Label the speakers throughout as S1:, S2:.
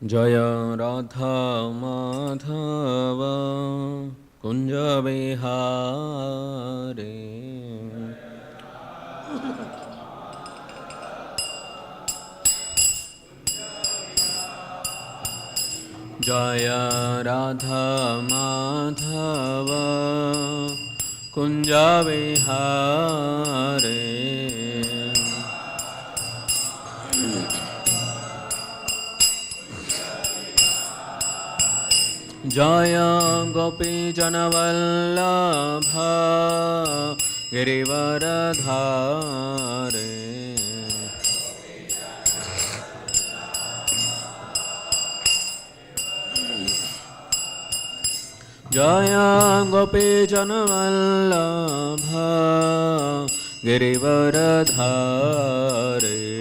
S1: Jaya Radha Madhava Kunja Vihare Jaya Radha Madhava Kunja Vihare Jaya Gopi Janavallabha Girivaradhare Jaya Gopi Janavallabha Girivaradhare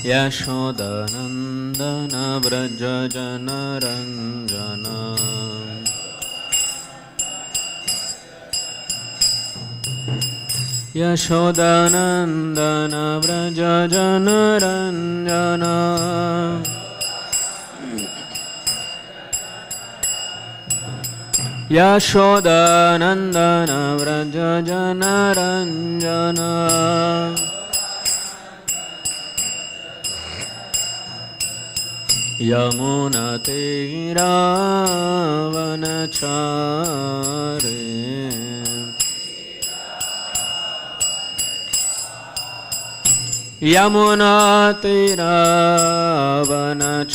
S1: Yashodanandana Vraja Janaranjana Yashodanandana Vraja Janaranjana Yashodanandana Vraja Janaranjana Yamuna Tira Vanachare Yamuna Tira Vanachare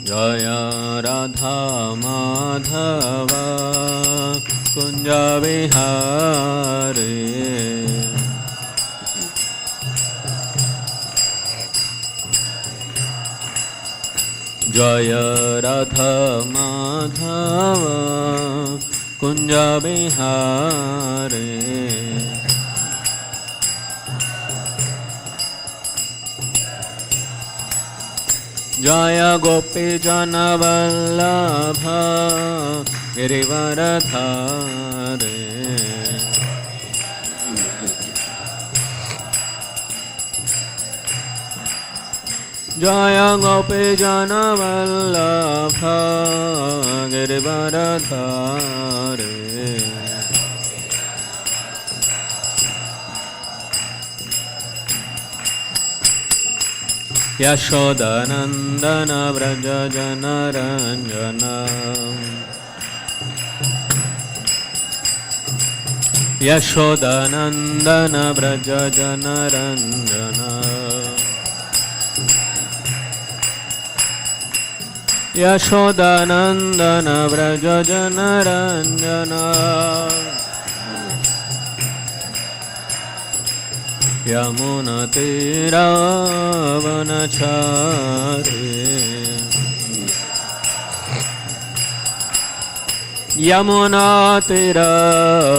S1: Jaya Radha Madhava Kunja Vihare Jaya Radha Madhava Kunja Vihare Jaya Gopi Janavallabha Girivaradhare Jaya Gopi Janavallabha Girivaradhare Yashodanandana Vraja Janaranjana Yashodanandana Vraja Janaranjana Yashodanandana Vraja Janaranjana Yamuna Tira Vanachare Yamuna Tira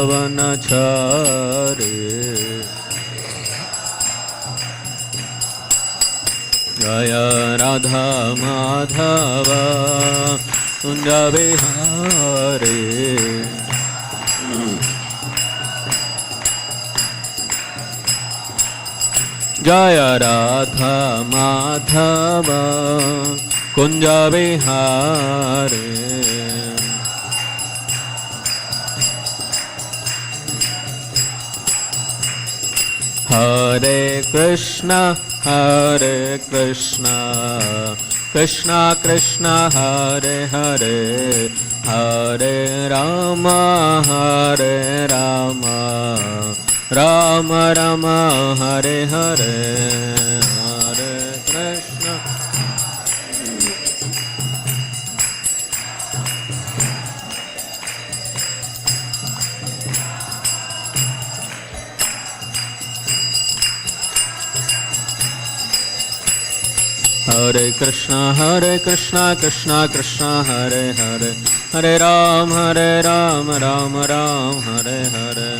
S1: Vanachare Jaya Radha Madhava Kunja Vihare Jaya Radha Madhava Kunja Vihare Hare Krishna Hare Krishna Krishna Krishna Hare Hare Hare Rama Hare Rama Rama Rama Hare Hare Hare Krishna Hare Krishna Krishna Krishna Hare Hare Hare Ram Ram Ram Hare Hare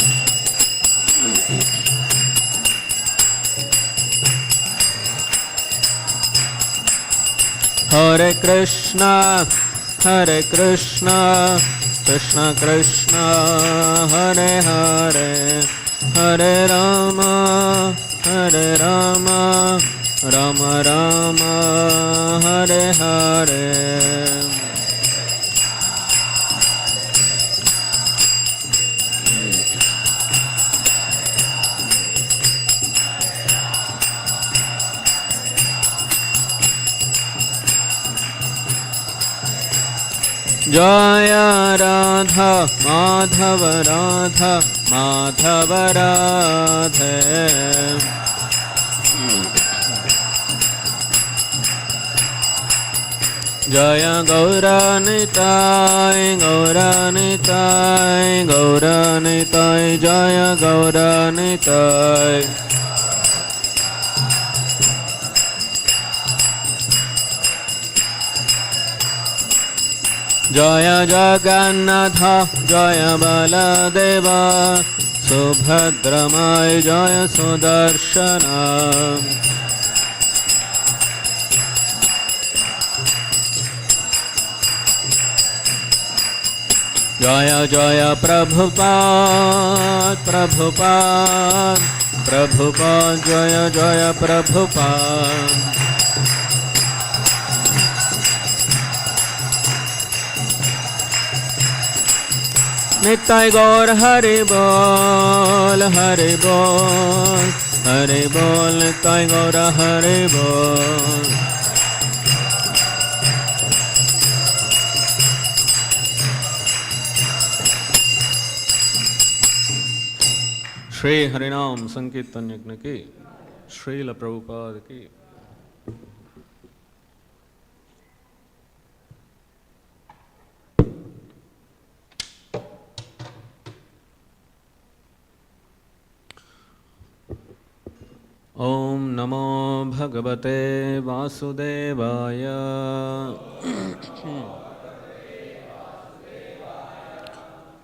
S1: Hare Krishna, Hare Krishna, Krishna Krishna, Hare Hare, Hare Rama, Hare Rama, Rama Rama, Hare Hare. Jaya Radha Madhava Radha Madhava Radhe. Jaya Gaura Nitai Gaura Nitai Gaura Nitai Jaya Gaura Nitai. Jaya Jagannatha Jaya Baladeva Subhadramai Jaya Sudarshana. Jaya Jaya Prabhupada Prabhupada Prabhupada Jaya Jaya Prabhupada. Nitai Gaur Hari Bol Hari Bol Hari Bol Nitai Gaur Hari Bol. Shri Harinam Sankirtan Yajna ki, Srila Prabhupada ki. Om Namo Bhagavate Vasudevaya.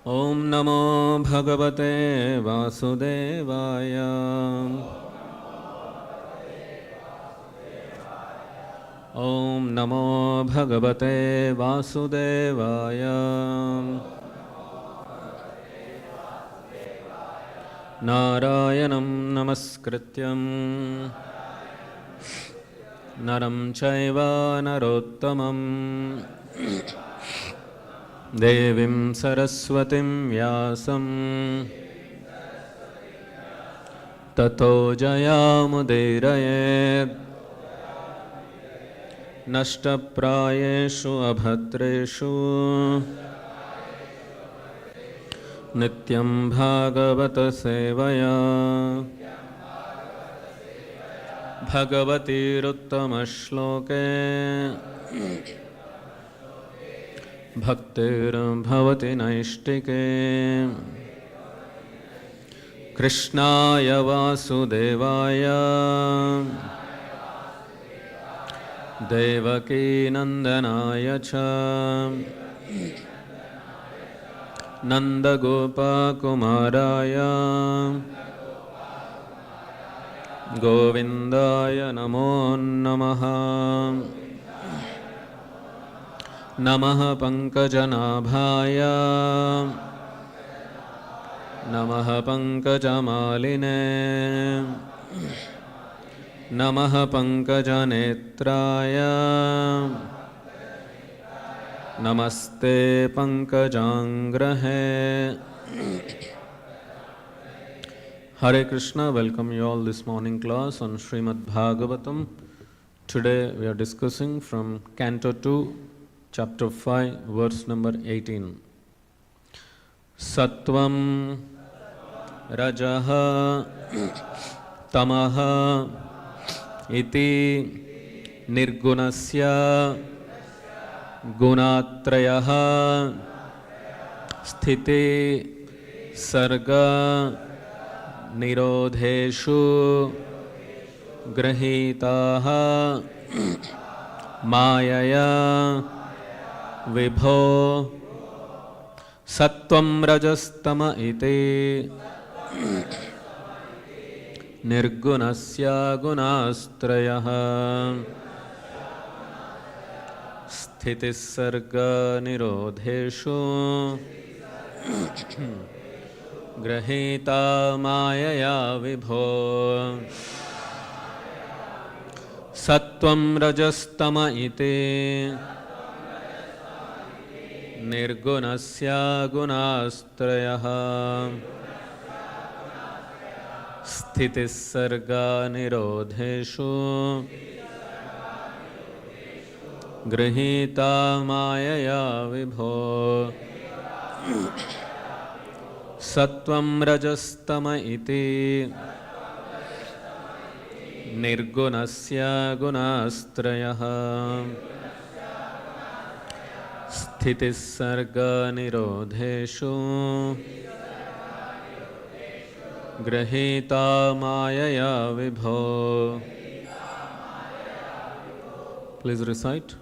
S1: Om Namo Bhagavate Vasudevaya. Om Namo Bhagavate Vasudevaya. Narayanam Namaskrityam Naram Chaiva Narottamam Devim Saraswatim Vyasam Tato Jayamudirayet Nashtaprayeshu Abhatreshu Nityam Bhagavata Sevaya Bhagavati Ruttama Shloke Bhaktir Bhavati Naishtike Krishnaya Vasudevaya Devaki Nandanaya Cha Nanda Gopa Kumaraya Govindaya Namo Namaha Namaha Pankajanabhaya Namaha Pankajamaline Namaha Pankajanetraya Namaste Pankajangrahe. Hare Krishna, welcome you all this morning class on Śrīmad-Bhāgavatam. Today we are discussing from Canto 2, Chapter 5, verse number 18. Sattvam Rajaha Tamaha Iti Nirgunasya Gunatrayaha Sthiti Sarga Nirodheshu Grahitaha Mayaya Vibho Sattvam Rajastama Iti Nirgunasya Gunastrayaha Sthiti-sarga nirodheshu grahita mayaya vibho Sattvam rajastama iti nirgunasya gunastrayah Sthiti-sarga nirodheshu grahita mayaya vibho Sattvam rajastama iti nirgunasya gunastrayah Sthiti-sarga nirodheshu grahita mayaya vibho. Please recite.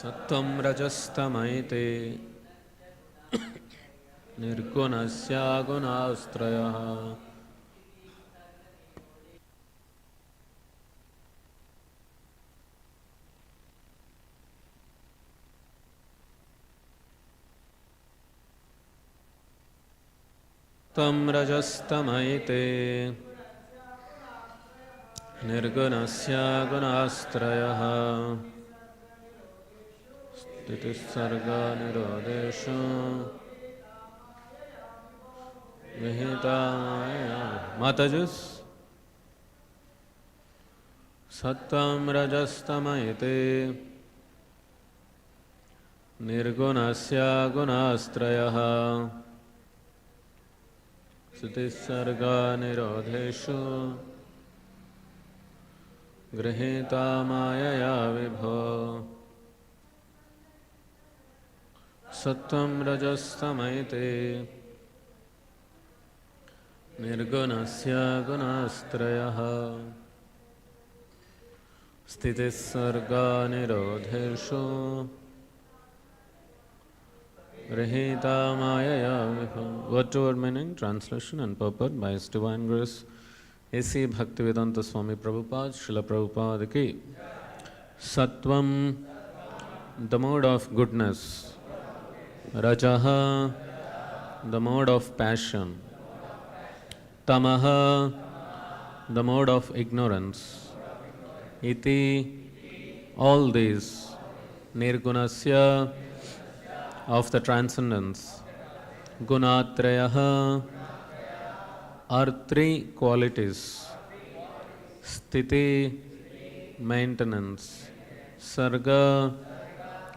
S1: Sattvam rajastamaite nirgunasya gunastrayah Sattvam rajastamaite nirgunasya gunastrayah Sthiti-sarga nirodheshu grahita mayaya Matajus Sattvam rajastamaite nirgunasya gunastrayah Sthiti-sarga nirodheshu grahita mayaya vibho Sattvam rajastamaite nirgunasya gunastrayah Sthiti-sarga nirodheshu grahita mayaya vibho. Word to word meaning, translation and purport by His Divine Grace A.C. Bhaktivedanta Swami Prabhupada, Srila Prabhupada ki. Sattvam, the mode of goodness. Rajaha, the mode of passion. Tamaha, the mode of ignorance. Iti, all these. Nirgunasya, of the transcendence. Gunatrayaha, are three qualities. Sthiti, maintenance. Sarga,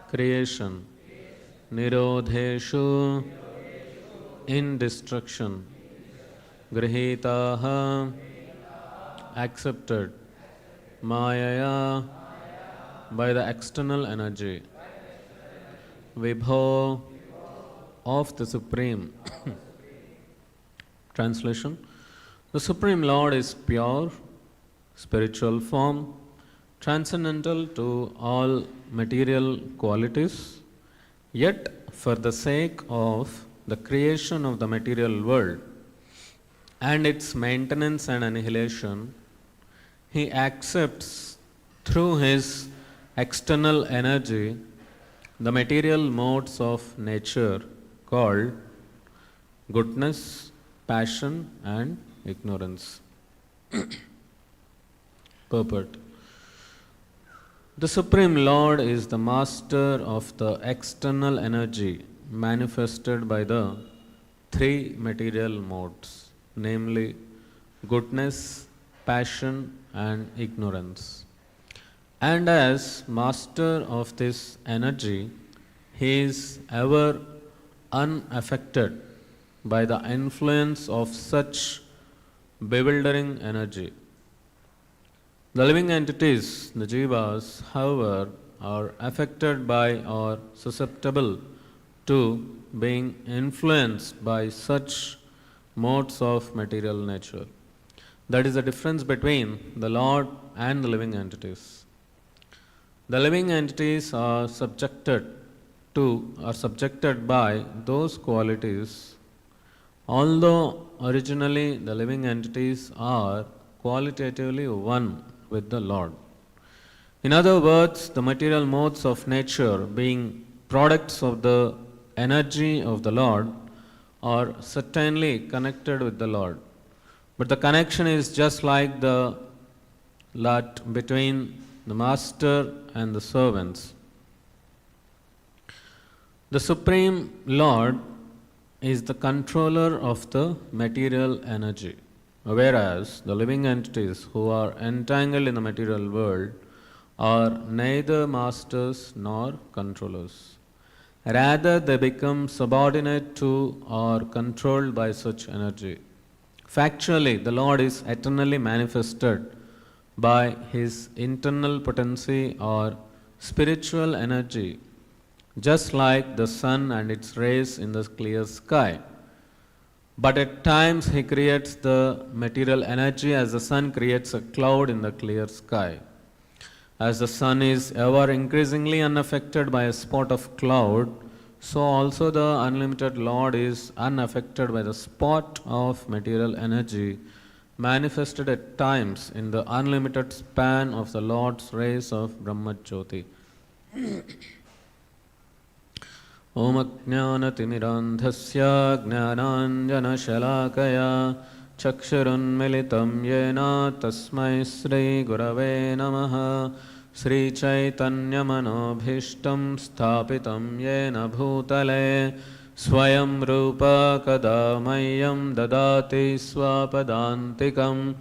S1: creation. Nirodheshu, in destruction. Grihitaha, accepted. Mayaya, by the external energy. Vibho, of the Supreme. Translation. The Supreme Lord is pure, spiritual form, transcendental to all material qualities. Yet, for the sake of the creation of the material world and its maintenance and annihilation, He accepts through His external energy the material modes of nature called goodness, passion, and ignorance. Purport. The Supreme Lord is the master of the external energy manifested by the three material modes, namely goodness, passion, and ignorance. And as master of this energy, he is ever unaffected by the influence of such bewildering energy. The living entities, the jivas, however, are affected by or susceptible to being influenced by such modes of material nature. That is the difference between the Lord and the living entities. The living entities are subjected by those qualities, although originally the living entities are qualitatively one with the Lord. In other words, the material modes of nature, being products of the energy of the Lord, are certainly connected with the Lord. But the connection is just like the lot between the master and the servants. The Supreme Lord is the controller of the material energy, whereas the living entities who are entangled in the material world are neither masters nor controllers. Rather, they become subordinate to or controlled by such energy. Factually, the Lord is eternally manifested by His internal potency or spiritual energy, just like the sun and its rays in the clear sky. But at times He creates the material energy as the sun creates a cloud in the clear sky. As the sun is ever increasingly unaffected by a spot of cloud, so also the unlimited Lord is unaffected by the spot of material energy manifested at times in the unlimited span of the Lord's rays of Brahma Jyoti. Om Ajnanatimirandhasya Jnananjanashalakaya Chakshurunmilitam Yena Tasmai Sri Gurave Namaha Sri Chaitanya Manobhishtam Sthapitam Yena Bhutale Swayam Rupa Kadamayam Dadati Swapadantikam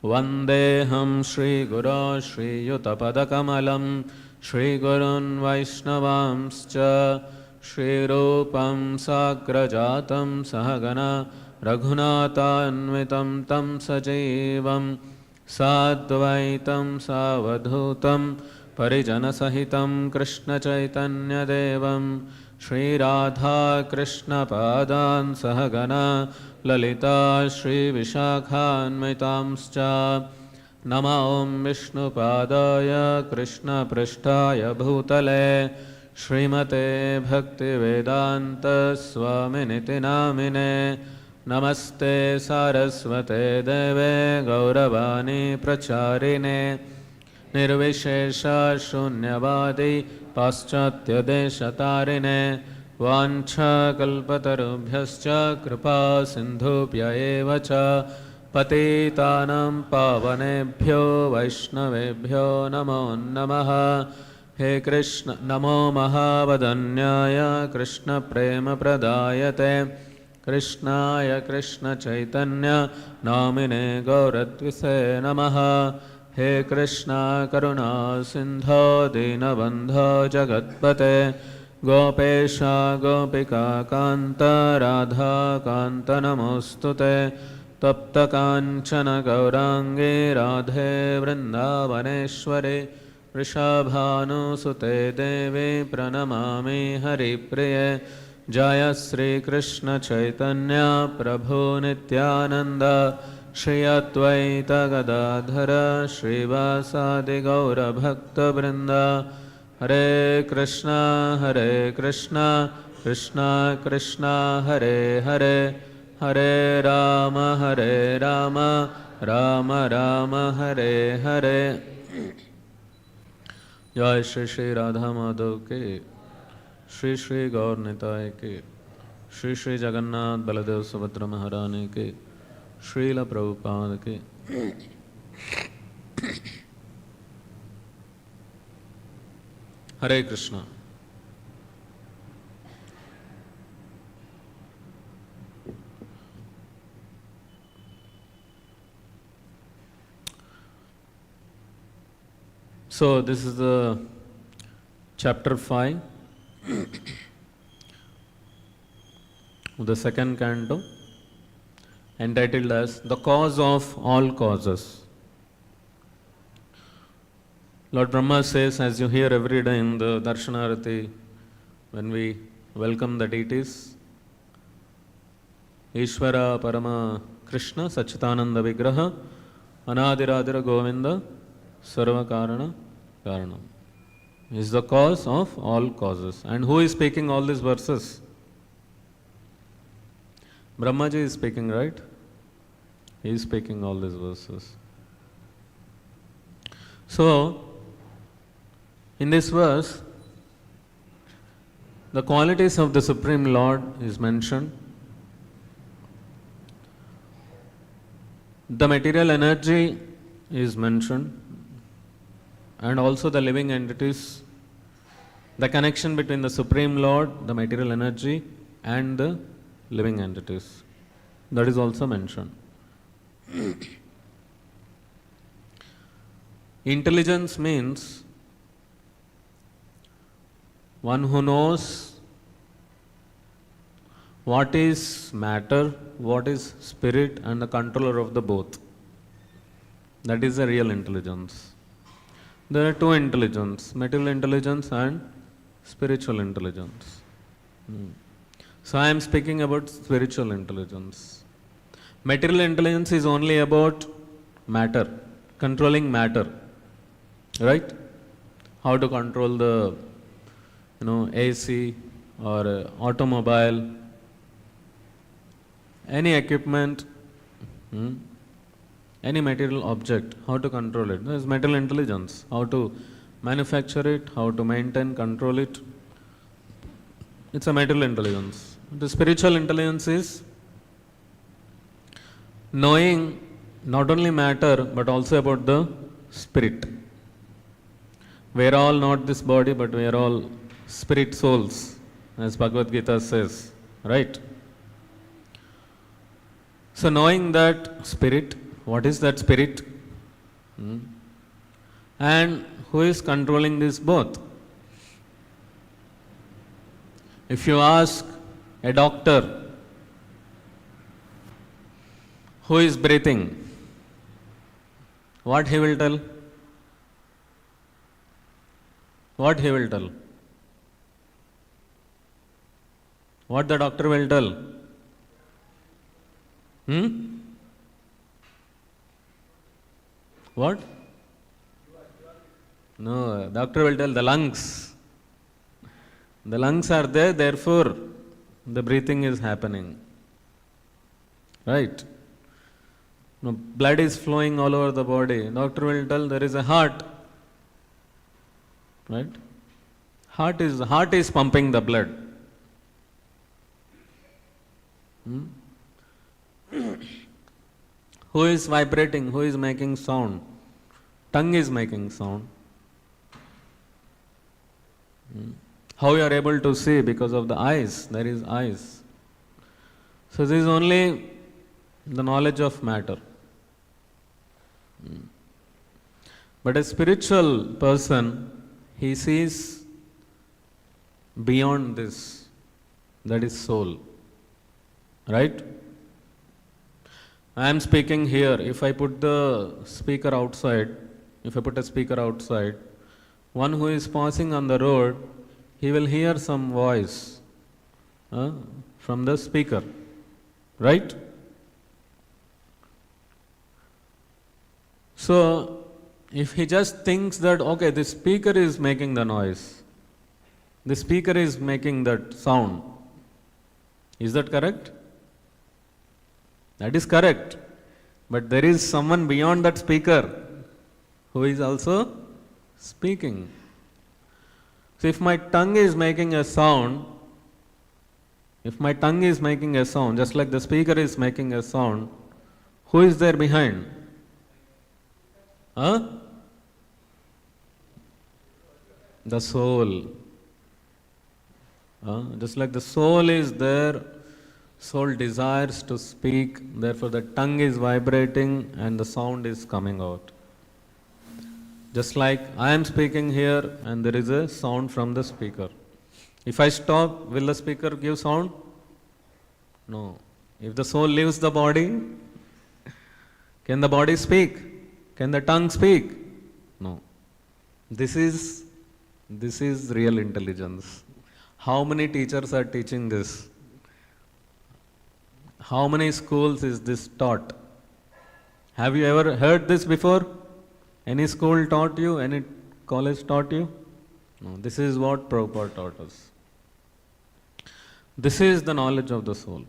S1: Vandeham Shri Guru Shri Yutapadakamalam Shri Gurun Vaishnavamscha Shri Rupam Sagrajatam Sahagana Raghunathanvitam Tam Sajivam Sadvaitam Savadhutam Parijana Sahitam Krishna Chaitanya Devam Shri Radha Krishna Padan Sahagana Lalita Shri Vishakhanvitamscha Nama Om Vishnu Padaya Krishna Prishtaya Bhutale Srimate Bhakti Vedanta Swaminiti Namine Namaste Saraswate Deve Gauravani Pracharine Nirvishesha Shunyavadi Paschatya Deshatarine Vancha Kalpatarubhyascha Kripa Sindhupya Evacha Patitanam Pavanebhyo Vaishnavebhyo Namo Namaha He Krishna Namo Mahavadanyaya Krishna Prema Pradayate Krishnaya Krishna Chaitanya Namine Gauradvise Namaha He Krishna Karuna Sindho Dinabandho Jagatpate Gopesha Gopika Kanta Radha Kanta Namostute Tapta Kanchana Gaurangi Radhe Vrindavaneshwari Vrishabhanusute Devi Pranamami Haripriye Jaya Sri Krishna Chaitanya Prabhu Nityananda Shri Advaita Gadadhara Shri Vasadi Gaura Bhakta Vrinda Hare Krishna Krishna Krishna Hare Hare Hare Rama Rama Rama Hare Hare Jai Shri Shri Radha Madhav Ke Shri Shri Gaur Nitai Ke Shri Shri Jagannath Baladev Subhadra Maharani Ke Srila Prabhupada Ke Hare Krishna. So this is the chapter 5. the second canto, entitled as The Cause of All Causes. Lord Brahma says, as you hear every day in the Darshanarati, when we welcome the deities, Ishvara Parama Krishna Sachitananda Vigraha Anadiradira Govinda Sarva Karana Karanam is the cause of all causes. And who is speaking all these verses? Brahmaji is speaking, right? He is speaking all these verses. So, in this verse, the qualities of the Supreme Lord is mentioned. The material energy is mentioned, and also the living entities, the connection between the Supreme Lord, the material energy, and the living entities. That is also mentioned. Intelligence means one who knows what is matter, what is spirit, and the controller of the both. That is the real intelligence. There are two intelligence, material intelligence and spiritual intelligence. So I am speaking about spiritual intelligence. Material intelligence is only about matter, controlling matter, right? How to control the AC or automobile, any equipment, any material object, how to control it. There is material intelligence, how to manufacture it, how to maintain, control it. It's a material intelligence. The spiritual intelligence is knowing not only matter but also about the spirit. We are all not this body, but we are all spirit souls, as Bhagavad Gita says, right? So knowing that spirit, what is that spirit? And who is controlling this both? If you ask a doctor, who is breathing, what he will tell? What he will tell? What the doctor will tell? What? No, doctor will tell the lungs. The lungs are there, therefore the breathing is happening. Right? No, blood is flowing all over the body. Doctor will tell there is a heart. Right? Heart is pumping the blood. Who is vibrating? Who is making sound? Tongue is making sound. How you are able to see? Because of the eyes. There is eyes. So this is only the knowledge of matter. But a spiritual person, he sees beyond this. That is soul. Right? I am speaking here. If I put the speaker outside, one who is passing on the road, he will hear some voice from the speaker. Right? So, if he just thinks that, okay, the speaker is making the noise, the speaker is making that sound, is that correct? That is correct. But there is someone beyond that speaker who is also speaking. So if my tongue is making a sound, just like the speaker is making a sound, who is there behind? The soul. Just like the soul is there, soul desires to speak, therefore the tongue is vibrating and the sound is coming out. Just like I am speaking here and there is a sound from the speaker. If I stop, will the speaker give sound? No. If the soul leaves the body, can the body speak? Can the tongue speak? No. This is real intelligence. How many teachers are teaching this? How many schools is this taught? Have you ever heard this before? Any school taught you? Any college taught you? No. This is what Prabhupada taught us. This is the knowledge of the soul.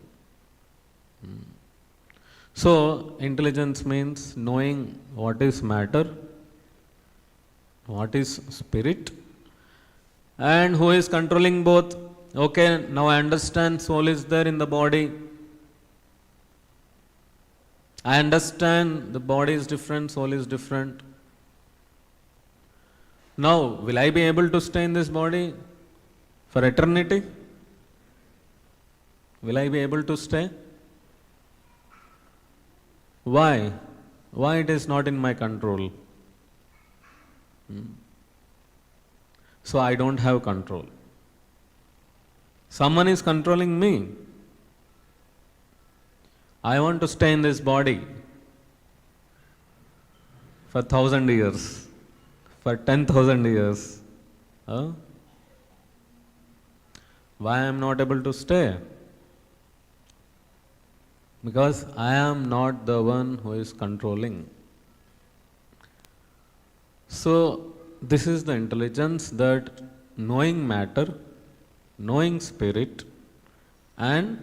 S1: So, intelligence means knowing what is matter, what is spirit, and who is controlling both. Okay, now I understand soul is there in the body. I understand the body is different, soul is different. Now, will I be able to stay in this body for eternity? Will I be able to stay? Why? Why it is not in my control? So I don't have control. Someone is controlling me. I want to stay in this body for 1,000 years, for 10,000 years. Why I am not able to stay? Because I am not the one who is controlling. So, this is the intelligence that knowing matter, knowing spirit, and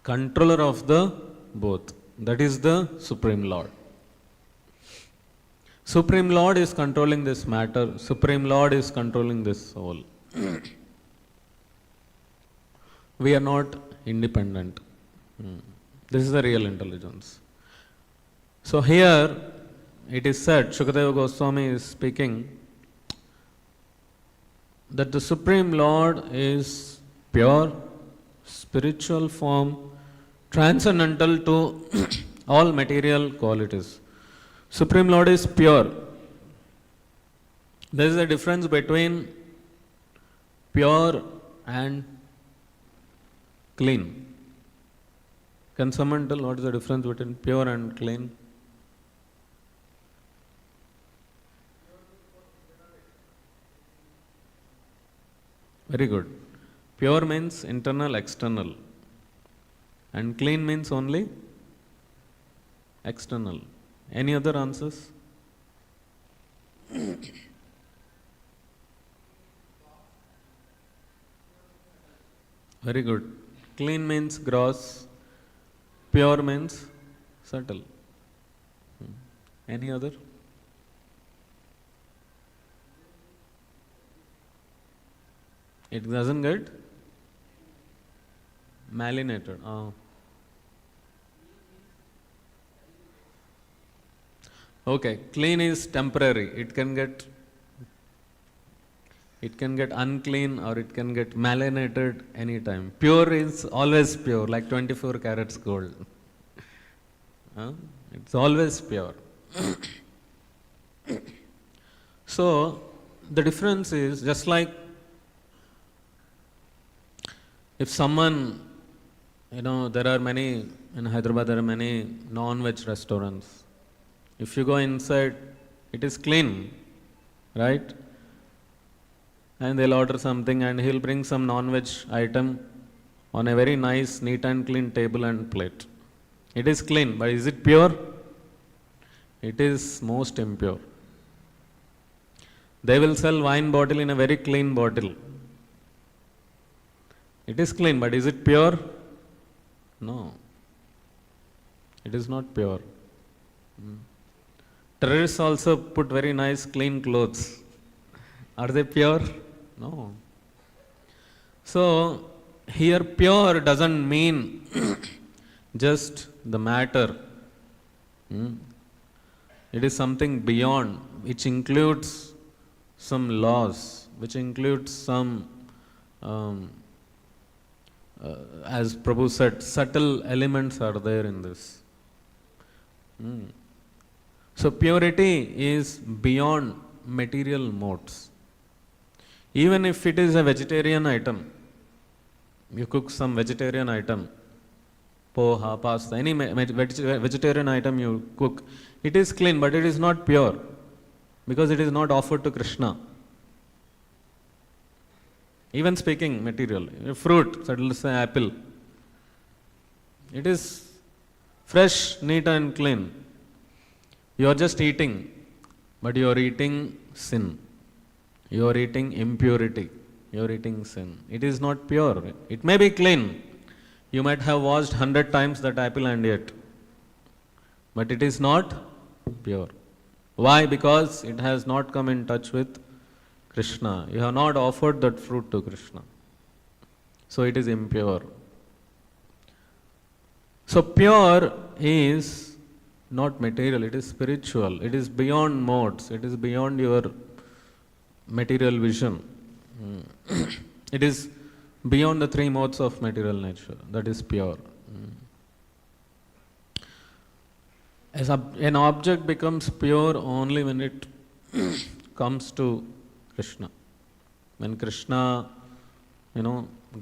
S1: controller of the both. That is the Supreme Lord. Supreme Lord is controlling this matter. Supreme Lord is controlling this soul. We are not independent. This is the real intelligence. So here it is said, Sukadeva Goswami is speaking, that the Supreme Lord is pure, spiritual form, transcendental to all material qualities. Supreme Lord is pure. There is a difference between pure and clean. Can someone tell what is the difference between pure and clean? Very good. Pure means internal, external. And clean means only external. Any other answers? Very good. Clean means gross. Pure means subtle. Any other? It doesn't get malinated. Okay, clean is temporary. It can get unclean or it can get malinated anytime. Pure is always pure, like 24 carats gold. It's always pure. So, the difference is just like if someone, there are many, in Hyderabad there are many non-veg restaurants. If you go inside, it is clean, right? And they'll order something and he'll bring some non-veg item on a very nice, neat and clean table and plate. It is clean, but is it pure? It is most impure. They will sell wine bottle in a very clean bottle. It is clean, but is it pure? No. It is not pure. Terrorists also put very nice, clean clothes. Are they pure? No. So, here pure doesn't mean just the matter. It is something beyond, which includes some laws, which includes some, as Prabhu said, subtle elements are there in this. So, purity is beyond material modes. Even if it is a vegetarian item, You cook some vegetarian item, poha, pasta, any vegetarian item you cook, it is clean, but it is not pure because it is not offered to Krishna. Even speaking material, a fruit, let us say apple, it is fresh, neat and clean. You are just eating, but you are eating sin. You are eating impurity. You are eating sin. It is not pure. It may be clean. You might have washed 100 times that apple and yet. But it is not pure. Why? Because it has not come in touch with Krishna. You have not offered that fruit to Krishna. So it is impure. So pure is not material, it is spiritual. It is beyond modes. It is beyond your material vision. It is beyond the three modes of material nature. That is pure. As an object becomes pure only when it comes to Krishna. When Krishna,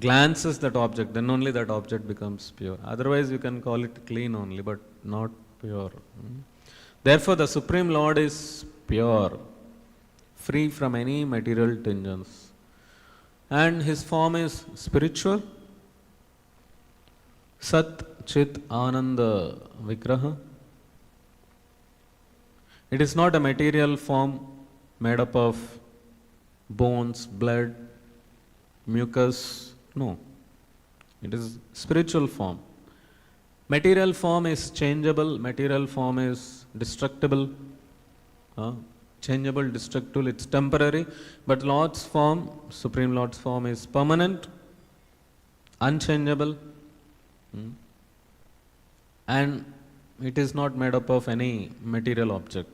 S1: glances that object, then only that object becomes pure. Otherwise you can call it clean only, but not pure. Therefore the Supreme Lord is pure, free from any material tinges. And his form is spiritual. Sat Chit Ananda Vigraha. It is not a material form made up of bones, blood, mucus. No. It is spiritual form. Material form is changeable. Material form is destructible. Changeable, destructible, it's temporary. But Lord's form, Supreme Lord's form is permanent, unchangeable. And it is not made up of any material object.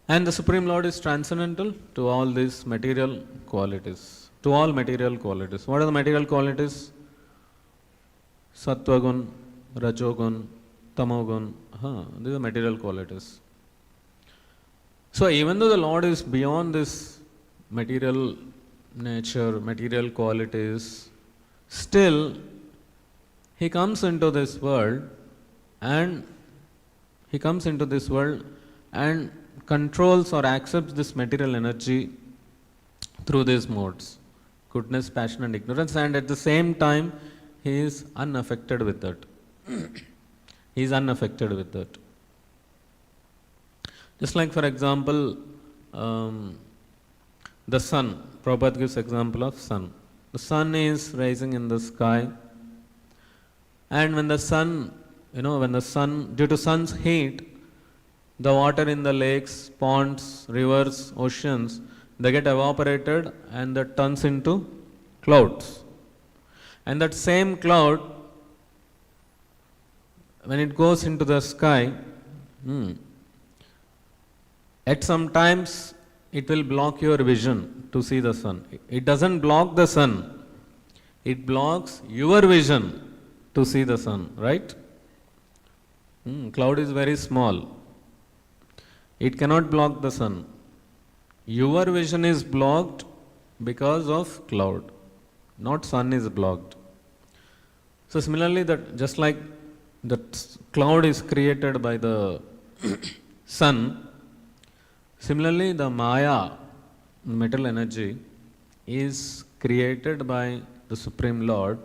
S1: And the Supreme Lord is transcendental to all these material qualities. To all material qualities. What are the material qualities? Sattvagun, Rajogun, Tamogun. These are material qualities. So even though the Lord is beyond this material nature, material qualities, still he comes into this world and controls or accepts this material energy through these modes, goodness, passion and ignorance, and at the same time he is unaffected with that. He is unaffected with that. Just like for example, the sun. Prabhupada gives example of sun. The sun is rising in the sky, and when the sun, due to sun's heat, the water in the lakes, ponds, rivers, oceans, they get evaporated and that turns into clouds. And that same cloud, when it goes into the sky, at some times it will block your vision to see the sun. It doesn't block the sun, it blocks your vision to see the sun, right? Cloud is very small. It cannot block the sun. Your vision is blocked because of cloud, not sun is blocked. So similarly, that just like that cloud is created by the sun, similarly the Maya, metal energy, is created by the Supreme Lord.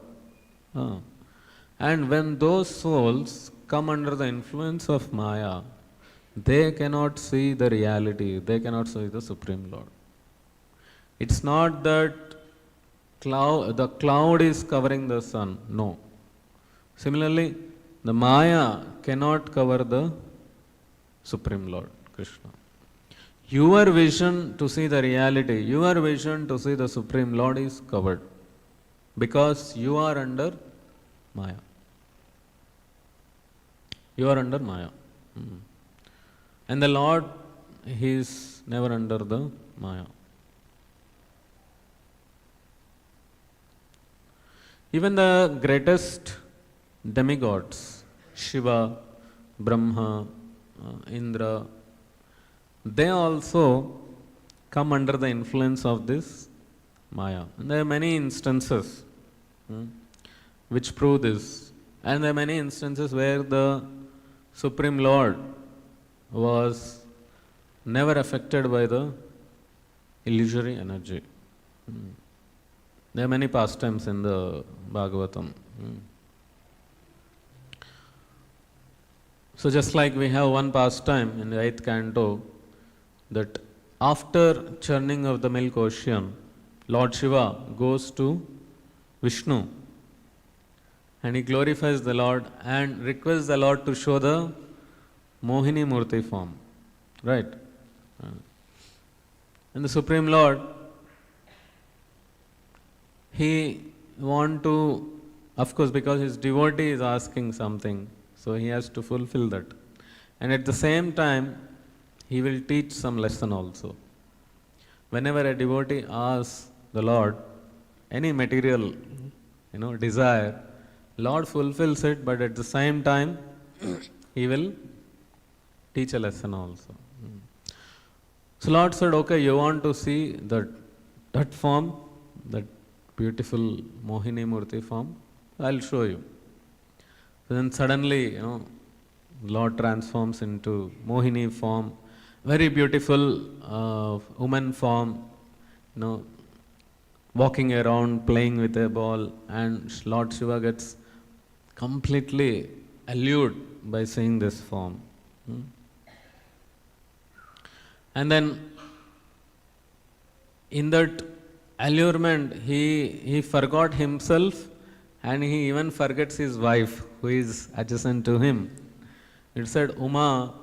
S1: And when those souls come under the influence of Maya, they cannot see the reality, they cannot see the Supreme Lord. It's not that the cloud is covering the sun, no. Similarly, the Maya cannot cover the Supreme Lord, Krishna. Your vision to see the reality, your vision to see the Supreme Lord is covered because you are under Maya. You are under Maya. And the Lord, he is never under the Maya. Even the greatest demigods, Shiva, Brahma, Indra, they also come under the influence of this Maya. And there are many instances which prove this. And there are many instances where the Supreme Lord was never affected by the illusory energy. There are many pastimes in the Bhagavatam. So just like we have one pastime in the 8th canto, that after churning of the milk ocean, Lord Shiva goes to Vishnu and he glorifies the Lord and requests the Lord to show the Mohini Murti form. Right? And the Supreme Lord, he want to, of course, because his devotee is asking something, so he has to fulfill that. And at the same time, he will teach some lesson also. Whenever a devotee asks the Lord any material, desire, Lord fulfills it, but at the same time, he will teach a lesson also. So Lord said, okay, you want to see that form, that beautiful Mohini Murti form, I'll show you. So then suddenly, Lord transforms into Mohini form, very beautiful woman form, walking around, playing with a ball, and Lord Shiva gets completely allured by seeing this form. And then in that allurement, he forgot himself and he even forgets his wife who is adjacent to him. It said, Uma,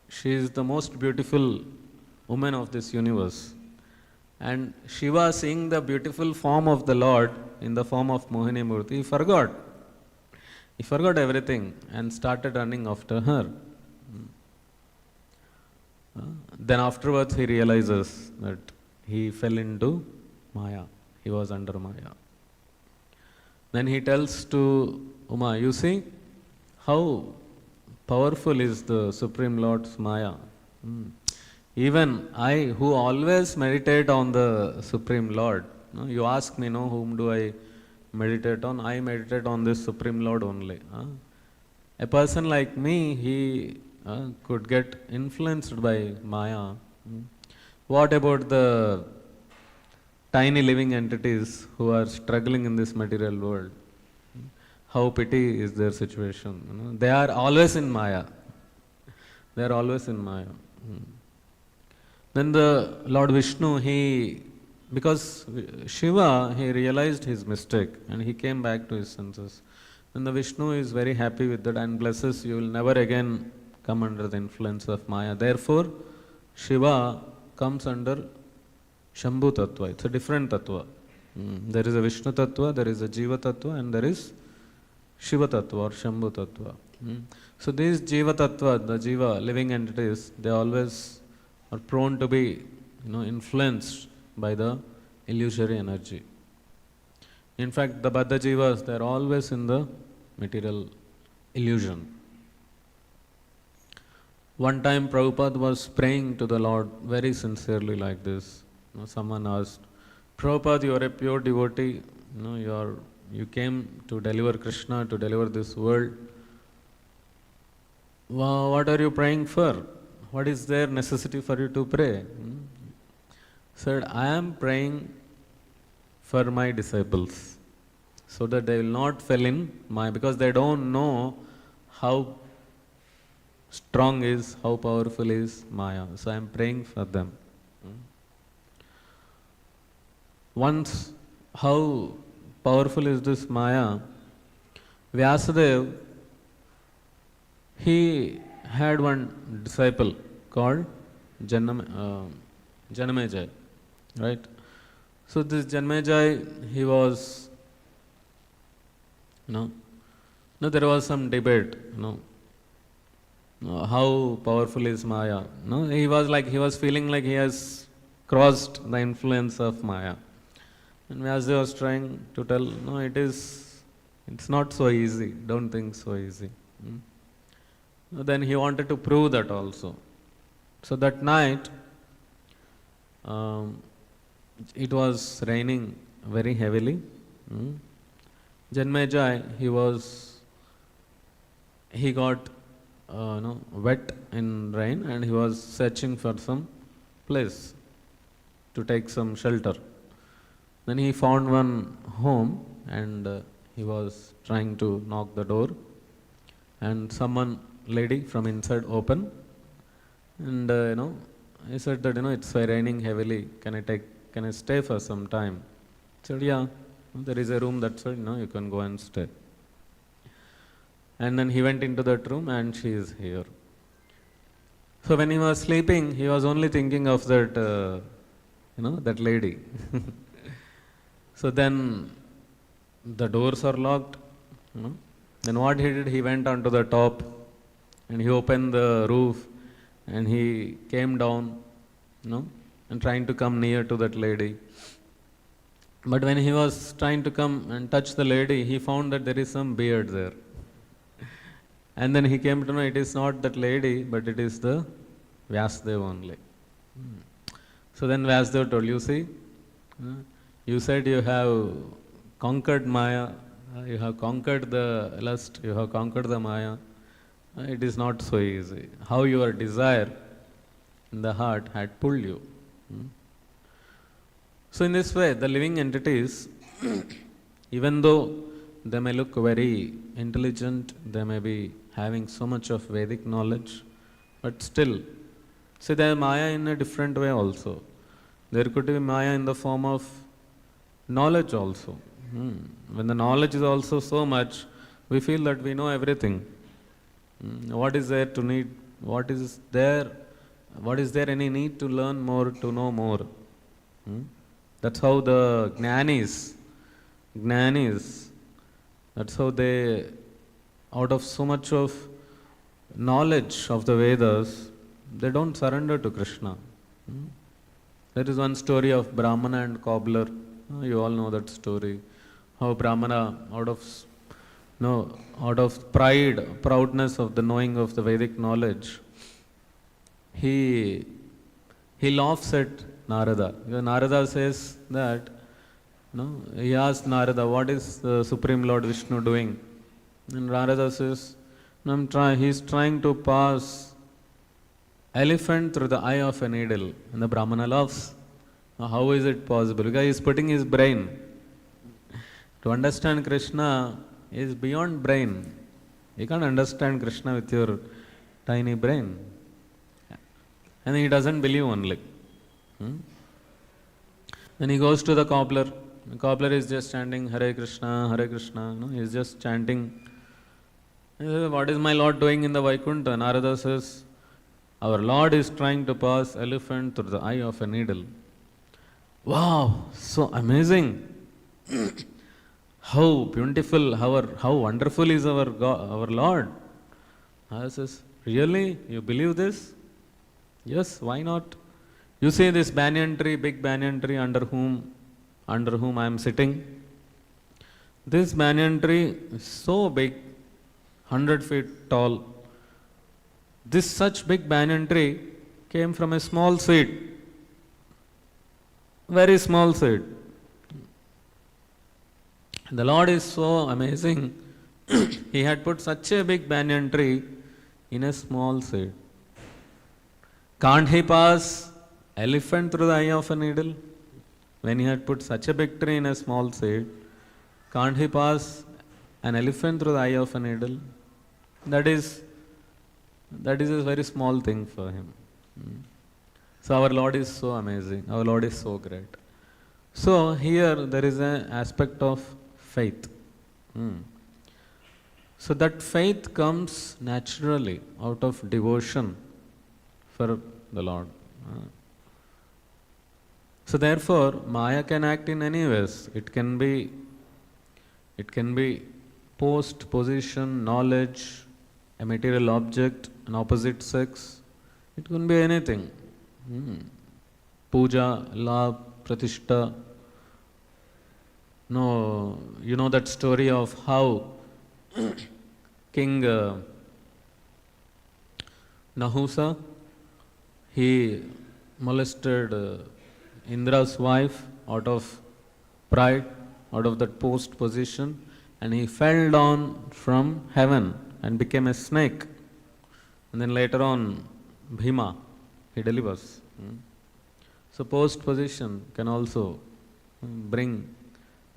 S1: she is the most beautiful woman of this universe. And Shiva, seeing the beautiful form of the Lord in the form of Mohini Murti, he forgot. He forgot everything and started running after her. Then afterwards he realizes that he fell into Maya. He was under Maya. Then he tells to Uma, you see how powerful is the Supreme Lord's Maya. Even I, who always meditate on the Supreme Lord, you ask me, whom do I meditate on? I meditate on this Supreme Lord only. A person like me, he could get influenced by Maya. What about the tiny living entities who are struggling in this material world? How pity is their situation? They are always in Maya. They are always in Maya. Then the Lord Vishnu, because Shiva, he realized his mistake and he came back to his senses. Then the Vishnu is very happy with that and blesses, you will never again come under the influence of Maya. Therefore, Shiva comes under Shambhu Tattva. It's a different Tattva. There is a Vishnu Tattva, there is a Jiva Tattva, and there is Shiva Tattva or Shambhu Tattva. So these Jiva Tattva, the Jiva, living entities, they always are prone to be influenced by the illusory energy. In fact, the Baddha Jivas, they are always in the material illusion. One time Prabhupada was praying to the Lord very sincerely like this. Someone asked, Prabhupada, you are a pure devotee, you came to deliver Krishna, to deliver this world. What are you praying for? What is there necessity for you to pray? Said, I am praying for my disciples so that they will not fall in Maya, because they don't know how strong is, how powerful is Maya. So I am praying for them. Once, how powerful is this Maya? Vyasadeva, he had one disciple called Janamejaya, right? So this Janamejaya, he was, there was some debate, how powerful is Maya? He was feeling like he has crossed the influence of Maya. And Vyasadeva was trying to tell, it's not so easy, don't think so easy. Then he wanted to prove that also. So that night, it was raining very heavily. Mm. Janmejai, he got wet in rain, and he was searching for some place to take some shelter. Then he found one home, and he was trying to knock the door, and someone, lady from inside, opened, and he said that it's raining heavily. Can I stay for some time? He said, yeah, there is a room that side. You can go and stay. And then he went into that room, and she is here. So when he was sleeping, he was only thinking of that, that lady. So then the doors are locked. Then what he did, he went onto the top, and he opened the roof, and he came down, and trying to come near to that lady. But when he was trying to come and touch the lady, he found that there is some beard there. And then he came to know it is not that lady, but it is the Vyasadeva only. So then Vyasadeva told, you see, you said you have conquered Maya, you have conquered the lust, you have conquered the Maya. It is not so easy. How your desire in the heart had pulled you. So in this way, the living entities, even though they may look very intelligent, they may be having so much of Vedic knowledge, but still, see, they are Maya in a different way also. There could be Maya in the form of knowledge also. When the knowledge is also so much, we feel that we know everything. What is there to need? What is there any need to learn more, to know more? That's how the jnanis, that's how they, out of so much of knowledge of the Vedas, they don't surrender to Krishna. There is one story of Brahmana and cobbler. You all know that story. How Brahmana, out of proudness of the knowing of the Vedic knowledge, he laughs at Narada. Narada says that, he asked Narada, what is the Supreme Lord Vishnu doing? And Narada says, he's trying to pass elephant through the eye of a needle. And the Brahmana laughs. How is it possible? Because he's putting his brain. To understand Krishna is beyond brain. You can't understand Krishna with your tiny brain. And he doesn't believe only. Then he goes to the cobbler. The cobbler is just chanting Hare Krishna, Hare Krishna. He is just chanting. He says, what is my Lord doing in the Vaikuntha? Narada says, our Lord is trying to pass elephant through the eye of a needle. Wow, so amazing. How beautiful, how wonderful is our God, our Lord. Narada says, really? You believe this? Yes, why not? You see this banyan tree, big banyan tree under whom I am sitting. This banyan tree is so big, 100 feet tall. This such big banyan tree came from a small seed, very small seed. The Lord is so amazing. He had put such a big banyan tree in a small seed. Can't he pass elephant through the eye of a needle? When he had put such a big tree in a small seed, can't he pass an elephant through the eye of a needle? That is a very small thing for him. So our Lord is so amazing. Our Lord is so great. So here there is an aspect of faith. So that faith comes naturally out of devotion for the Lord. So therefore, Maya can act in any ways. It can be post, position, knowledge, a material object, an opposite sex. It can be anything. Puja, labh, pratishta. No, you know that story of how King Nahusa, he molested Indra's wife out of pride, out of that post position, and he fell down from heaven and became a snake. And then later on, Bhima, he delivers. So post position can also bring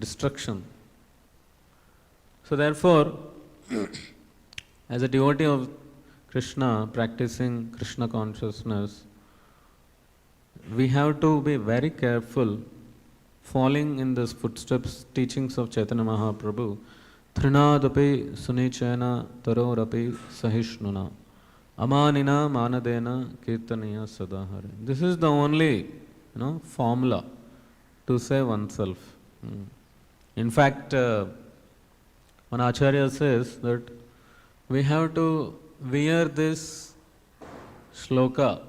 S1: destruction. So therefore, as a devotee of Krishna, practicing Krishna consciousness, we have to be very careful falling in the footsteps, teachings of Chaitanya Mahaprabhu. Trinadapi sunichena tarorapi sahishnuna amanina manadena kirtaniya sadahare. This is the only formula to save oneself. In fact, one Acharya says that we have to wear this shloka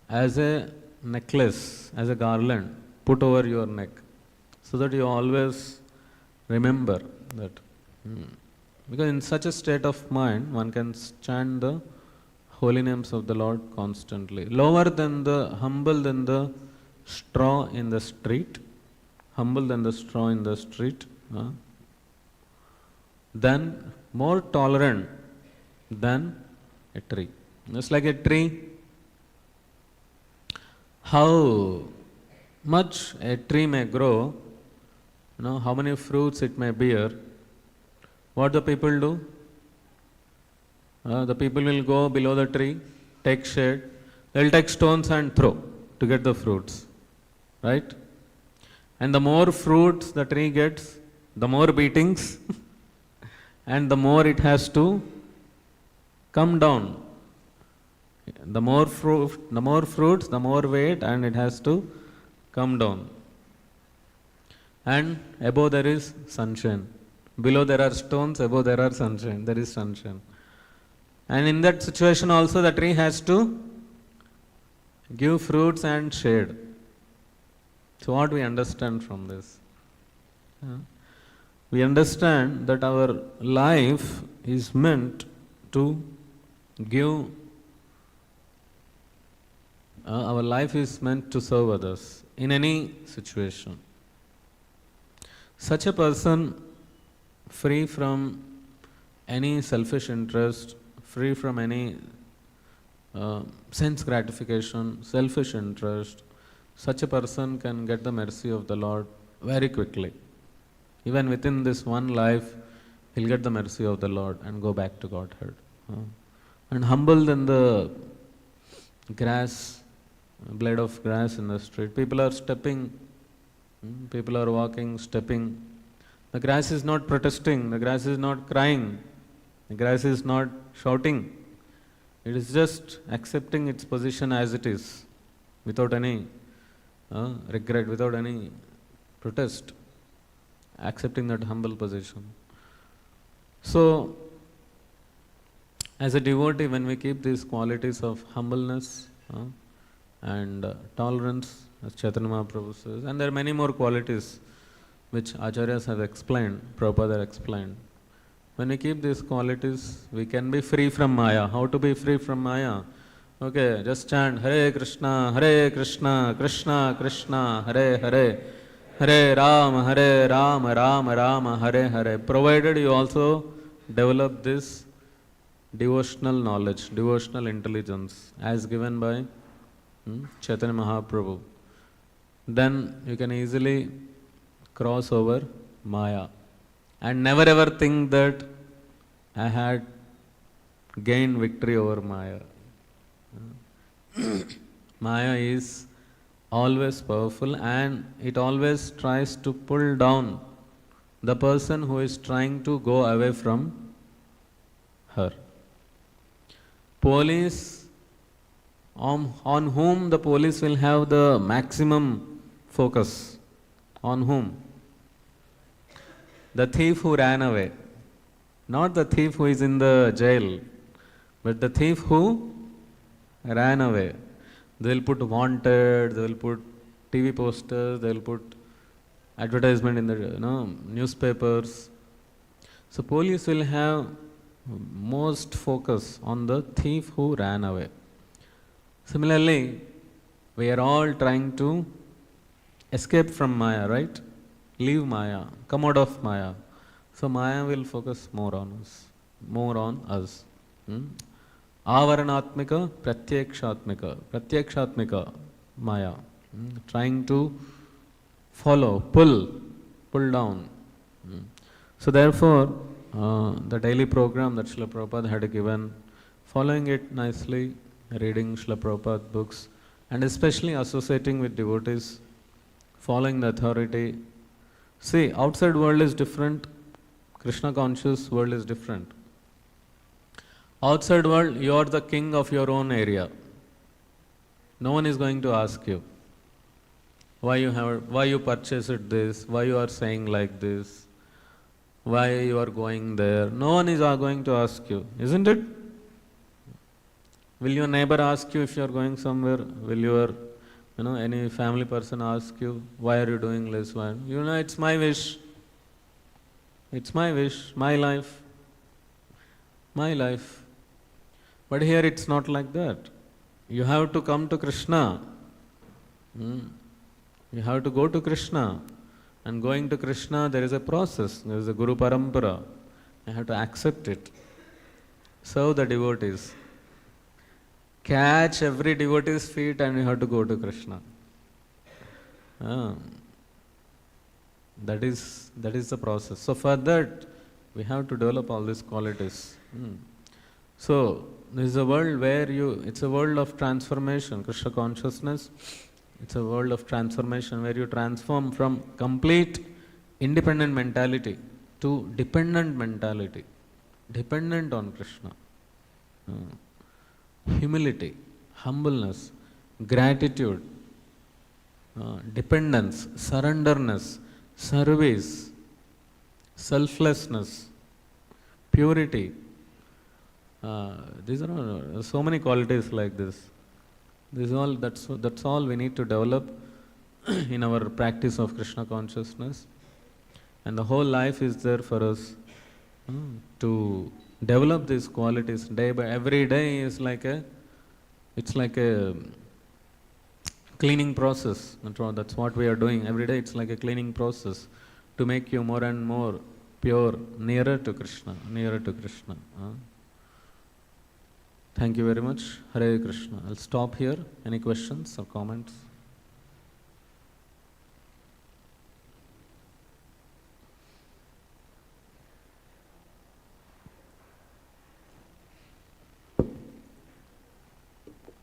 S1: as a necklace, as a garland, put over your neck, so that you always remember that. Because in such a state of mind, one can chant the holy names of the Lord constantly. Humble than the straw in the street, humble than the straw in the street, then more tolerant than a tree. Just like a tree, how much a tree may grow, how many fruits it may bear, what the people do? The people will go below the tree, take shade, they will take stones and throw to get the fruits, right? And the more fruits the tree gets, the more beatings and the more it has to come down. The more fruits, the more weight, and it has to come down. And above there is sunshine. Below there are stones, above there are sunshine. There is sunshine. And in that situation also the tree has to give fruits and shade. So what we understand from this? We understand that our life is meant to give, our life is meant to serve others in any situation. Such a person, free from any selfish interest, free from any sense gratification, selfish interest, such a person can get the mercy of the Lord very quickly. Even within this one life, he'll get the mercy of the Lord and go back to Godhead. And humble than the grass, blade of grass in the street. People are stepping, people are walking, stepping. The grass is not protesting, the grass is not crying, the grass is not shouting. It is just accepting its position as it is, without any regret, without any protest. Accepting that humble position. So, as a devotee, when we keep these qualities of humbleness and tolerance, as Chaitanya Mahaprabhu says, and there are many more qualities which Acharyas have explained, Prabhupada explained. When we keep these qualities, we can be free from Maya. How to be free from Maya? Okay, just chant Hare Krishna, Krishna Krishna, Hare Hare. Hare Rama, Rama Rama, Hare Hare. Provided you also develop this devotional knowledge, devotional intelligence as given by Chaitanya Mahaprabhu. Then you can easily cross over Maya and never ever think that I had gained victory over Maya. Maya is always powerful and it always tries to pull down the person who is trying to go away from her. Police, on whom the police will have the maximum focus? On whom? The thief who ran away. Not the thief who is in the jail, but the thief who ran away. They will put wanted, they will put TV posters, they will put advertisement in the newspapers. So police will have most focus on the thief who ran away. Similarly, we are all trying to escape from Maya, right? Leave Maya, come out of Maya. So Maya will focus more on us, more on us. Avaranatmika, pratyakshatmika Maya. Trying to follow, pull down. So therefore, the daily program that Srila Prabhupada had given, following it nicely, reading Srila Prabhupada books, and especially associating with devotees, following the authority. See, outside world is different, Krishna conscious world is different. Outside world, you are the king of your own area. No one is going to ask you why you purchased this, why you are saying like this, why you are going there. No one is going to ask you, isn't it? Will your neighbor ask you if you are going somewhere? Will your any family person ask you, why are you doing this? Why? It's my wish. It's my wish, my life. My life. But here it's not like that. You have to come to Krishna. You have to go to Krishna. And going to Krishna, there is a process. There is a Guru Parampara. You have to accept it. Serve the devotees. Catch every devotee's feet and you have to go to Krishna. That is the process. So for that, we have to develop all these qualities. So this is a world where it's a world of transformation. Krishna consciousness, it's a world of transformation where you transform from complete independent mentality to dependent mentality. Dependent on Krishna. Humility, humbleness, gratitude, dependence, surrenderness, service, selflessness, purity. These are so many qualities like this. That's all we need to develop in our practice of Krishna consciousness. And the whole life is there for us to develop these qualities every day is like a cleaning process. That's what we are doing. Every day it's like a cleaning process to make you more and more pure, nearer to Krishna. Thank you very much. Hare Krishna. I'll stop here. Any questions or comments?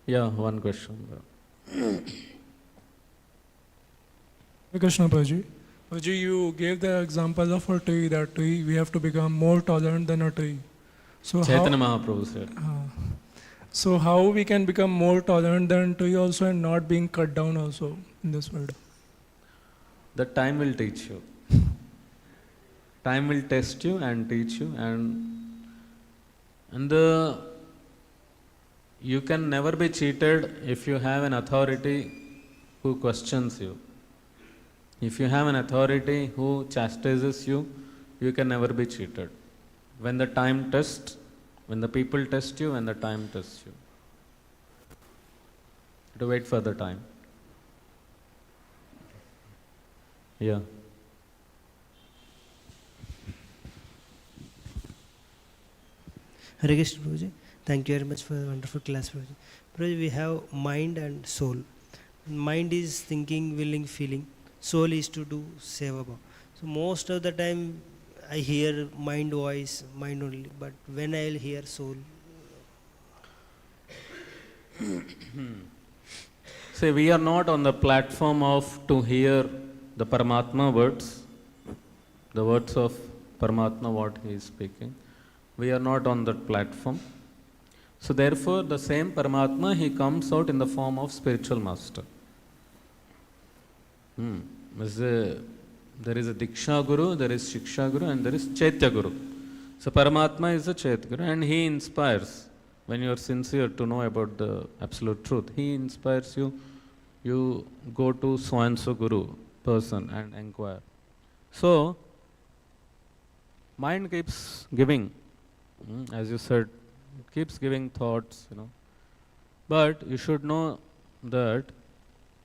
S1: Yeah, one question.
S2: Hare Krishna, Prabhuji. Prabhuji, you gave the example of a tree, that tree, we have to become more tolerant than a tree. So
S1: Chaitanya Mahaprabhu said.
S2: So how we can become more tolerant than tree also and not being cut down also in this world?
S1: The time will teach you. Time will test you and teach you, and you can never be cheated if you have an authority who questions you. If you have an authority who chastises you, you can never be cheated. When the time tests, when the people test you, when the time tests you. You have to wait for the time. Yeah.
S3: Hare Krishna, Prabhuji. Thank you very much for the wonderful class, Prabhuji. Prabhuji, we have mind and soul. Mind is thinking, willing, feeling. Soul is to do seva bhava. So most of the time I hear mind voice, mind only, but when I will hear soul.
S1: See, we are not on the platform to hear the Paramatma words, the words of Paramatma, what he is speaking. We are not on that platform. So therefore, the same Paramatma, he comes out in the form of spiritual master. There is a Diksha Guru, there is Shiksha Guru, and there is Chaitya Guru. So Paramatma is a Chaitya Guru, and he inspires. When you are sincere to know about the absolute truth, he inspires you. You go to so-and-so Guru person and inquire. So, mind keeps giving, as you said, keeps giving thoughts, But you should know that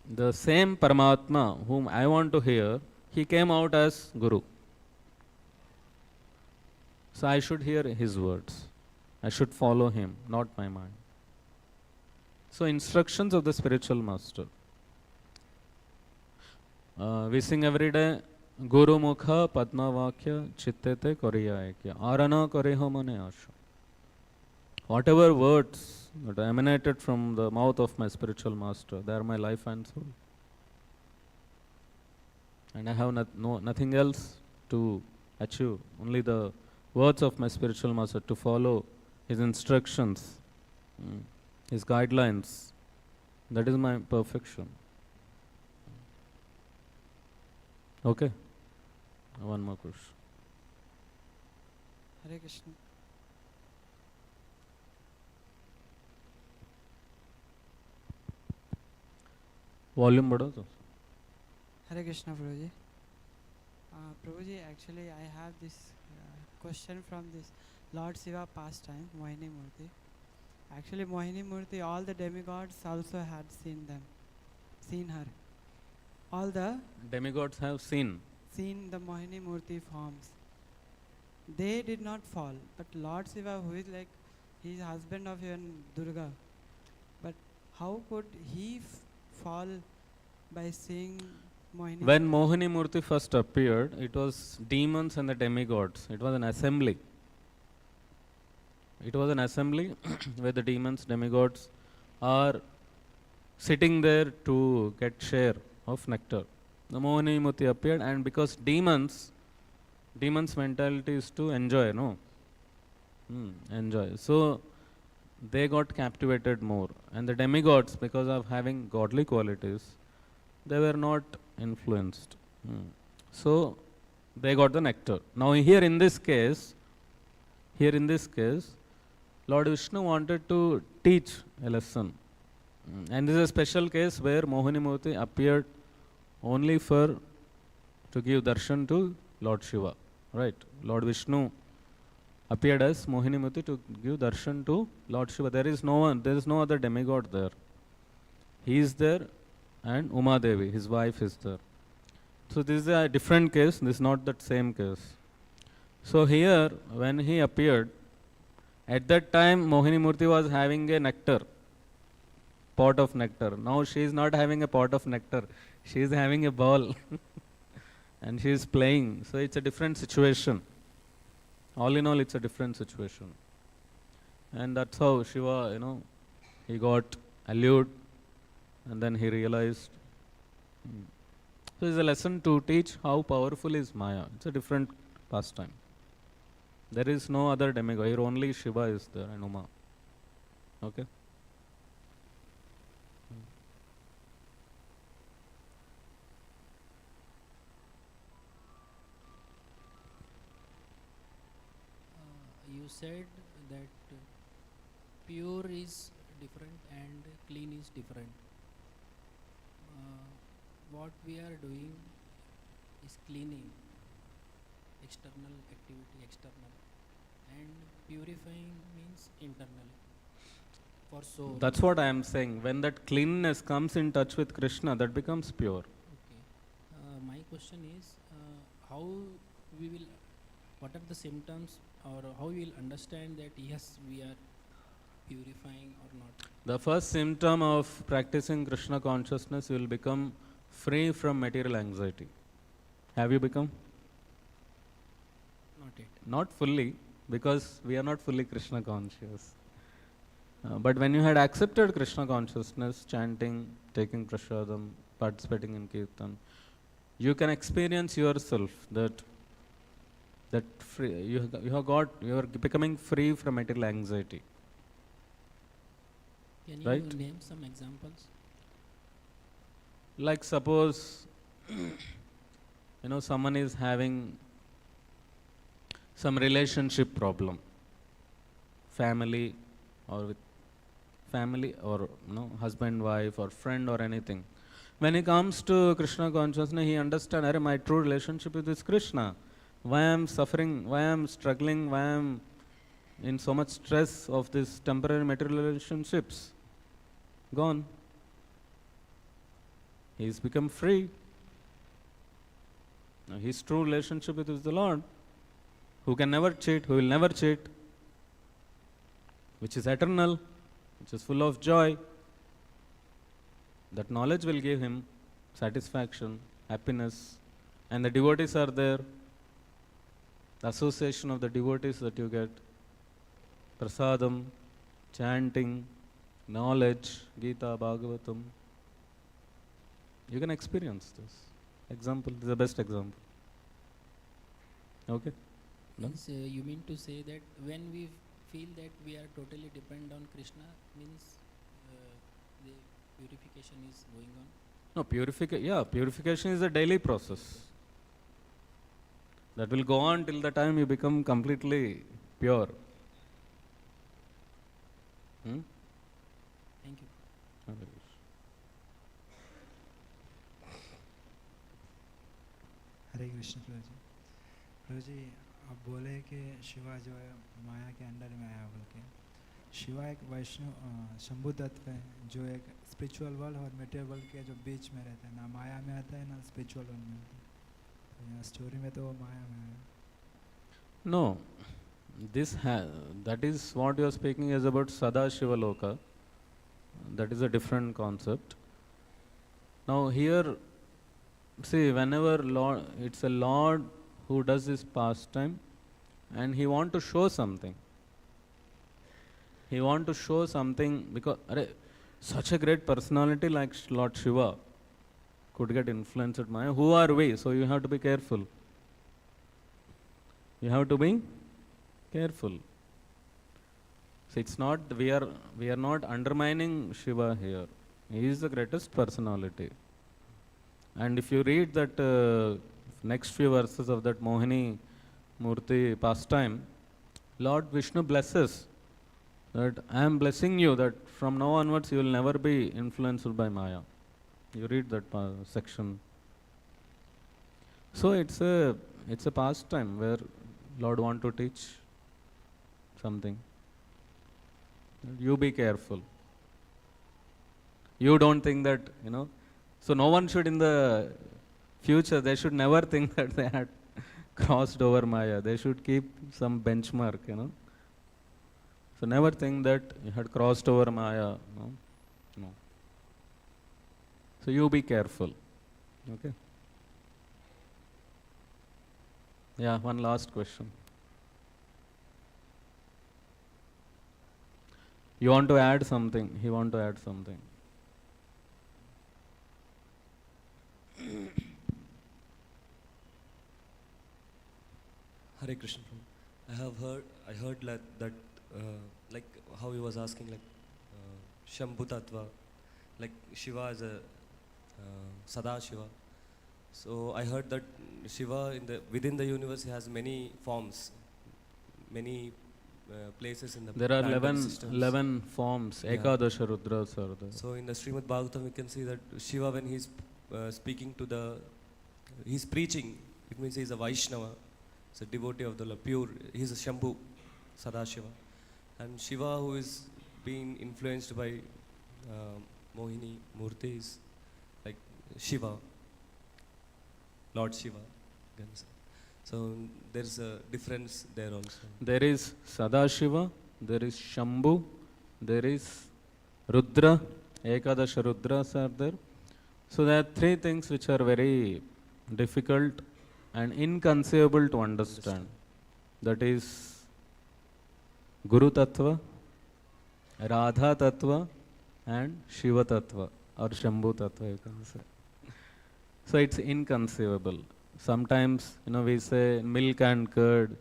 S1: the same Paramatma whom I want to hear, he came out as Guru. So I should hear his words. I should follow him, not my mind. So instructions of the spiritual master. We sing every day, Guru Mukha Padma Vakya Chittete Koriya Ekya Arana Koriho Mane Asha. Whatever words that emanated from the mouth of my spiritual master, they are my life and soul. And I have nothing else to achieve, only the words of my spiritual master, to follow his instructions, his guidelines. That is my perfection. Okay? One more question.
S4: Hare Krishna.
S1: Volume बढ़ा तो.
S4: Hare Krishna, Prabhuji. Prabhuji, actually I have this question from this Lord Shiva pastime, Mohini Murti. Actually, Mohini Murti, all the demigods also had seen her. All the
S1: Demigods have seen.
S4: the Mohini Murti forms. They did not fall, but Lord Shiva, who is like, he is husband of even Durga, but how could he fall by seeing Mohini?
S1: When Mohini Murti first appeared, it was demons and the demigods. It was an assembly. It was an assembly where the demons, demigods are sitting there to get share of nectar. The Mohini Murti appeared, and because demons mentality is to enjoy, no? Enjoy. So they got captivated more. And the demigods, because of having godly qualities, they were not influenced. So they got the nectar. Now here in this case, Lord Vishnu wanted to teach a lesson. And this is a special case where Mohini Murti appeared only to give darshan to Lord Shiva. Right? Lord Vishnu appeared as Mohini Murti to give darshan to Lord Shiva. There is no other demigod there. He is there, and Uma Devi, his wife, is there. So this is a different case, this is not that same case. So here, when he appeared, at that time Mohini Murti was having a pot of nectar. Now she is not having a pot of nectar, she is having a ball and she is playing. So it's a different situation. All in all, it's a different situation. And that's how Shiva, he got allured, and then he realized. So it's a lesson to teach how powerful is Maya. It's a different pastime. There is no other demigod. Here only Shiva is there and Uma. Okay?
S5: You said that pure is different and clean is different. What we are doing is cleaning, external activity, external, and purifying means internal. For soul.
S1: That's what I am saying. When that cleanness comes in touch with Krishna, that becomes pure.
S5: Okay. My question is, how we will, what are the symptoms, or how we will understand that yes, we are purifying or not?
S1: The first symptom of practicing Krishna consciousness, you will become free from material anxiety. Have you become?
S5: Not yet.
S1: Not fully, because we are not fully Krishna conscious. But when you had accepted Krishna consciousness, chanting, taking prasadam, participating in kirtan, you can experience yourself that free, you are becoming free from material anxiety.
S5: Can you
S1: Right?
S5: name some examples?
S1: Like suppose, someone is having some relationship problem, family or husband, wife, or friend or anything. When he comes to Krishna consciousness, he understands, my true relationship is with Krishna. Why I am suffering, why I am struggling, why I am in so much stress of these temporary material relationships. Gone. He's become free. Now his true relationship with the Lord, who can never cheat, who will never cheat, which is eternal, which is full of joy. That knowledge will give him satisfaction, happiness, and the devotees are there. The association of the devotees that you get, prasadam, chanting, knowledge, Gita, Bhagavatam, you can experience this. Example, this is the best example. Okay? No?
S5: Means, you mean to say that when we feel that we are totally dependent on Krishna, means the purification is going on?
S1: No, purification is a daily process. That will go on till the time you become completely pure.
S5: Thank you.
S6: हरे कृष्ण प्रभु जी। प्रभु जी आप बोले कि शिवा जो है माया के under में आया बोल के। शिवा एक वैष्णव शंभु तत्व है जो एक स्पिरिचुअल वर्ल्ड और मटेरियल वर्ल्ड के जो बीच में रहता है, ना माया में आता है ना स्पिरिचुअल वर्ल्ड में आता है। तो यहाँ स्टोरी में तो वो माया में आया।
S1: No, that is what you are speaking is about Sada Shiva Loka. That is a different concept. Now here, see, whenever Lord, it's a Lord who does this pastime, and he want to show something. He want to show something because such a great personality like Lord Shiva could get influenced by Maya. Who are we? So you have to be careful. You have to be careful. So it's not, we are not undermining Shiva here. He is the greatest personality. And if you read that next few verses of that Mohini Murti pastime, Lord Vishnu blesses that I am blessing you that from now onwards you will never be influenced by Maya. You read that section. So it's a pastime where Lord want to teach something. You be careful. You don't think that, so no one should in the future, they should never think that they had crossed over Maya. They should keep some benchmark, So never think that you had crossed over Maya. No. So you be careful. Okay? Yeah, one last question. You want to add something? He want to add something.
S7: Hare Krishna. I heard that like how he was asking like Shambhu Tattva, like Shiva is a Sada Shiva. So I heard that Shiva within the universe he has many forms, many places in the
S1: There are
S7: planetary systems.
S1: 11 forms,
S7: Yeah.
S1: Ekadasha Rudras are there.
S7: So in the Śrīmad-Bhāgavatam we can see that Shiva when he's speaking to he's preaching, it means he's a Vaishnava, he's a devotee of the Lord, pure, he's a Shambhu, Sadashiva. And Shiva who is being influenced by Mohini Murti is like Shiva, Lord Shiva. you can say. So there's a difference there also.
S1: There is Sadashiva, there is Shambhu, there is Rudra, Ekadasha Rudras are there. So there are three things which are very difficult and inconceivable to understand. That is Guru Tattva, Radha Tattva and Shiva Tattva or Shambhu Tattva you can say. So it's inconceivable. Sometimes we say milk and curd.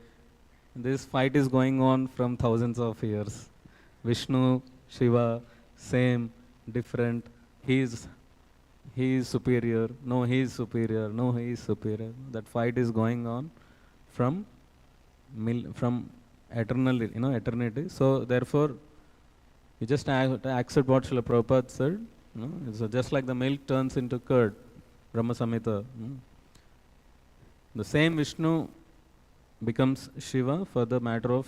S1: This fight is going on from thousands of years. Vishnu, Shiva, same, different. He is superior. No, he is superior. No, he is superior. That fight is going on from eternally, eternity. So therefore, you just accept what Srila Prabhupada said. It's just like the milk turns into curd, Brahma Samhita. The same Vishnu becomes Shiva for the matter of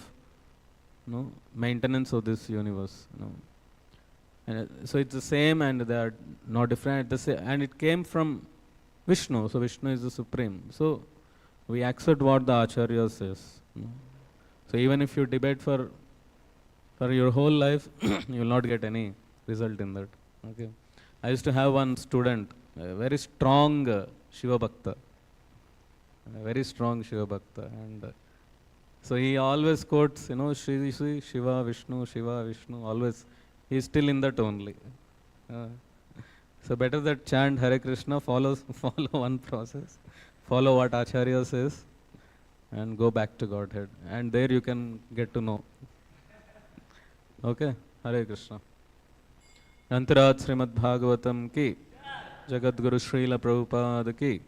S1: maintenance of this universe. And so it's the same and they are not different. And it came from Vishnu. So Vishnu is the supreme. So we accept what the Acharya says. So even if you debate for your whole life, you will not get any result in that. Okay. I used to have one student, a very strong Shiva Bhakta. A very strong Shiva Bhakta. And so he always quotes, Shri Shri, Shiva, Vishnu, always. He is still in that only. So better that chant Hare Krishna, follow one process, follow what Acharya says, and go back to Godhead. And there you can get to know. Okay? Hare Krishna. Antarat Śrīmad-Bhāgavatam ki, Jagadguru Srila Prabhupada ki.